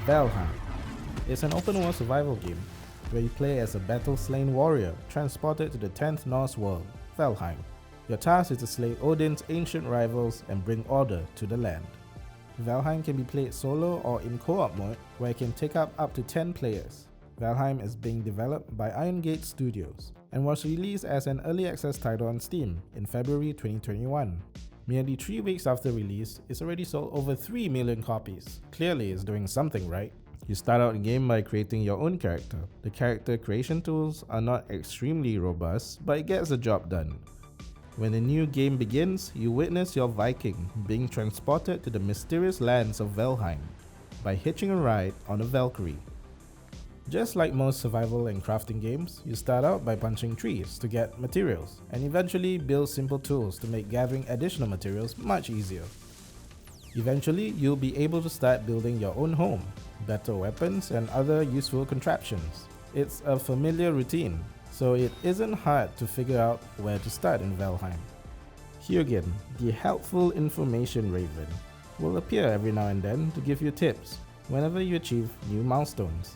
Valheim. It's an open world survival game where you play as a battle-slain warrior transported to the 10th Norse world, Valheim. Your task is to slay Odin's ancient rivals and bring order to the land. Valheim can be played solo or in co-op mode where it can take up to 10 players. Valheim is being developed by Iron Gate Studios and was released as an early access title on Steam in February 2021. Merely 3 weeks after release, it's already sold over 3 million copies. Clearly it's doing something right. You start out the game by creating your own character. The character creation tools are not extremely robust, but it gets the job done. When the new game begins, you witness your Viking being transported to the mysterious lands of Valheim by hitching a ride on a Valkyrie. Just like most survival and crafting games, you start out by punching trees to get materials, and eventually build simple tools to make gathering additional materials much easier. Eventually, you'll be able to start building your own home, better weapons, and other useful contraptions. It's a familiar routine, so it isn't hard to figure out where to start in Valheim. Here again, the helpful information raven will appear every now and then to give you tips whenever you achieve new milestones.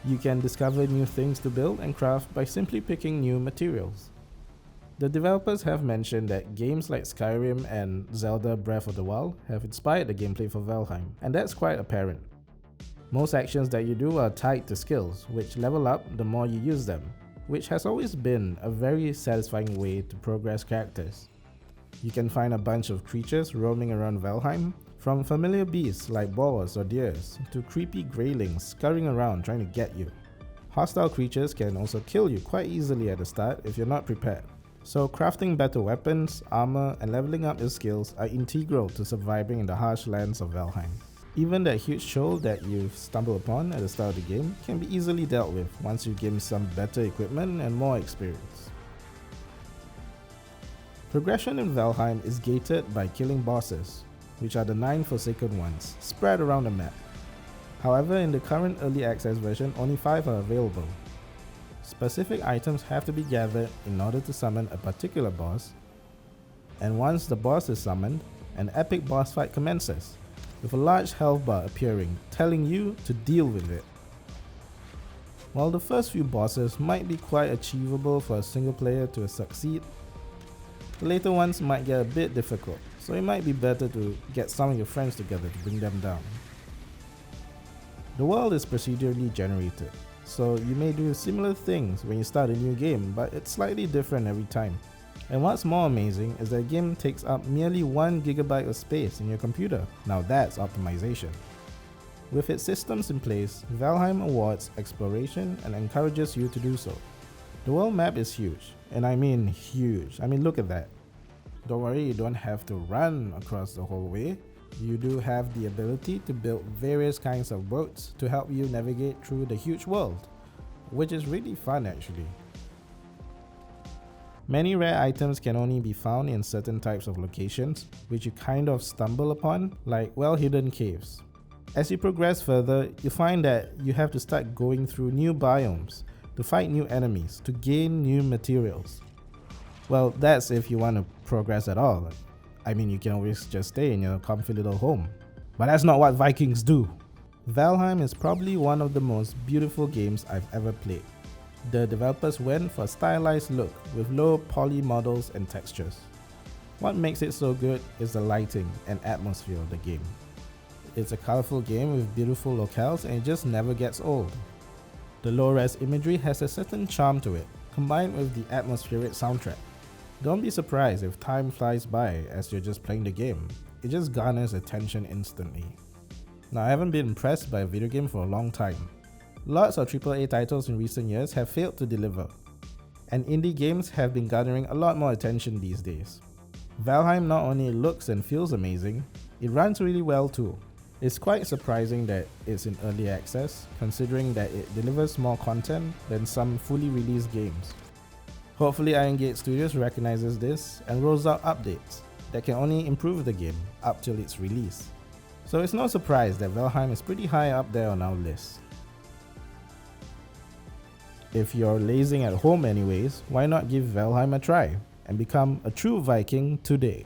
You can discover new things to build and craft by simply picking new materials. The developers have mentioned that games like Skyrim and Zelda Breath of the Wild have inspired the gameplay for Valheim, and that's quite apparent. Most actions that you do are tied to skills, which level up the more you use them, which has always been a very satisfying way to progress characters. You can find a bunch of creatures roaming around Valheim, from familiar beasts like boars or deers to creepy greylings scurrying around trying to get you. Hostile creatures can also kill you quite easily at the start if you're not prepared. So crafting better weapons, armor, and leveling up your skills are integral to surviving in the harsh lands of Valheim. Even that huge shoal that you've stumbled upon at the start of the game can be easily dealt with once you gain some better equipment and more experience. Progression in Valheim is gated by killing bosses, which are the 9 Forsaken ones, spread around the map. However, in the current early access version, only 5 are available. Specific items have to be gathered in order to summon a particular boss, and once the boss is summoned, an epic boss fight commences, with a large health bar appearing, telling you to deal with it. While the first few bosses might be quite achievable for a single player to succeed, the later ones might get a bit difficult, so it might be better to get some of your friends together to bring them down. The world is procedurally generated, so you may do similar things when you start a new game, but it's slightly different every time. And what's more amazing is that the game takes up merely 1 GB of space in your computer. Now that's optimization. With its systems in place, Valheim awards exploration and encourages you to do so. The world map is huge, and I mean huge. I mean, look at that. Don't worry, you don't have to run across the whole way. You do have the ability to build various kinds of boats to help you navigate through the huge world, which is really fun actually. Many rare items can only be found in certain types of locations, which you kind of stumble upon, like well-hidden caves. As you progress further, you find that you have to start going through new biomes, to fight new enemies, to gain new materials. Well, that's if you want to progress at all. I mean, you can always just stay in your comfy little home. But that's not what Vikings do. Valheim is probably one of the most beautiful games I've ever played. The developers went for a stylized look with low poly models and textures. What makes it so good is the lighting and atmosphere of the game. It's a colorful game with beautiful locales and it just never gets old. The low-res imagery has a certain charm to it, combined with the atmospheric soundtrack. Don't be surprised if time flies by as you're just playing the game. It just garners attention instantly. Now, I haven't been impressed by a video game for a long time. Lots of AAA titles in recent years have failed to deliver, and indie games have been garnering a lot more attention these days. Valheim not only looks and feels amazing, it runs really well too. It's quite surprising that it's in early access, considering that it delivers more content than some fully released games. Hopefully Iron Gate Studios recognizes this and rolls out updates that can only improve the game up till its release. So it's no surprise that Valheim is pretty high up there on our list. If you're lazing at home anyways, why not give Valheim a try and become a true Viking today?